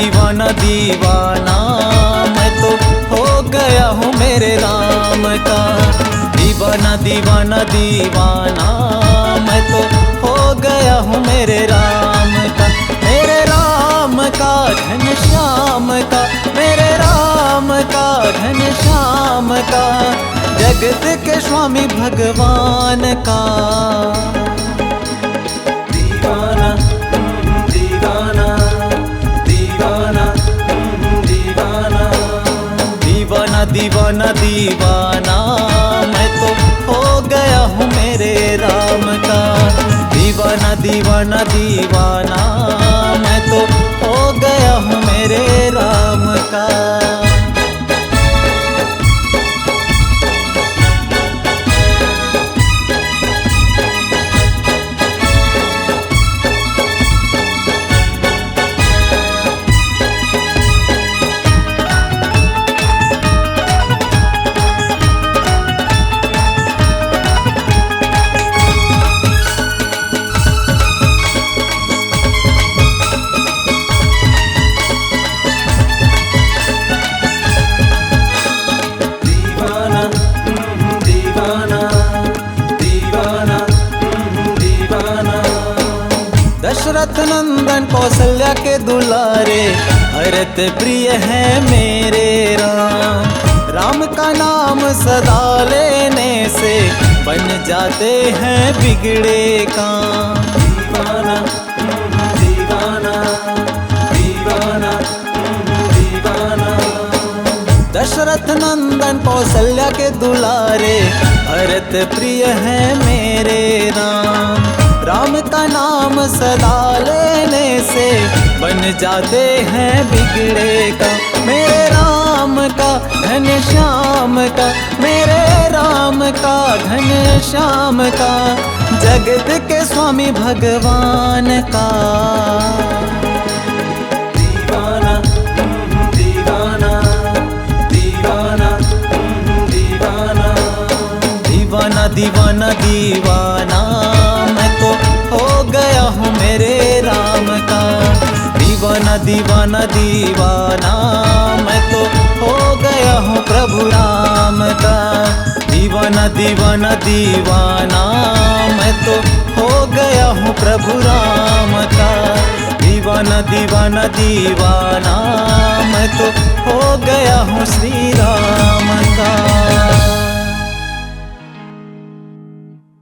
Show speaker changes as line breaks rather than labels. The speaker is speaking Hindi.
दीवाना दीवाना मैं तो हो गया हूँ मेरे राम का। दीवाना दीवाना दीवाना मैं तो हो गया हूँ मेरे राम का। मेरे राम का घनश्याम का, मेरे राम का घनश्याम का, जगत के स्वामी भगवान का। दीवाना दीवाना दीवाना दीवाना दीवाना दीवाना दीवाना मैं तो हो गया हूँ मेरे राम का। दीवाना दीवाना दीवाना मैं तो हो गया हूँ मेरे राम का। दशरथ नंदन कौशल्या के दुलारे, भरत प्रिय है मेरे राम। राम का नाम सदा लेने से बन जाते हैं बिगड़े काम। दीवाना दीवाना दीवाना दीवाना दशरथ नंदन कौशल्या के दुलारे, भरत प्रिय है मेरे राम। राम का नाम सदा लेने से बन जाते हैं बिगड़े का। मेरे राम का घनश्याम का, मेरे राम का घनश्याम का, जगत के स्वामी भगवान का। दीवाना दीवाना दीवाना दीवाना दीवाना दीवाना दीवाना मैं तो हो गया हूँ मेरे राम का। दीवाना दीवाना दीवाना मैं तो हो गया हूँ प्रभु राम का। दीवाना दीवाना दीवाना मैं तो हो गया हूँ प्रभु राम का। दीवाना दीवाना दीवाना मैं तो हो गया हूँ श्री राम।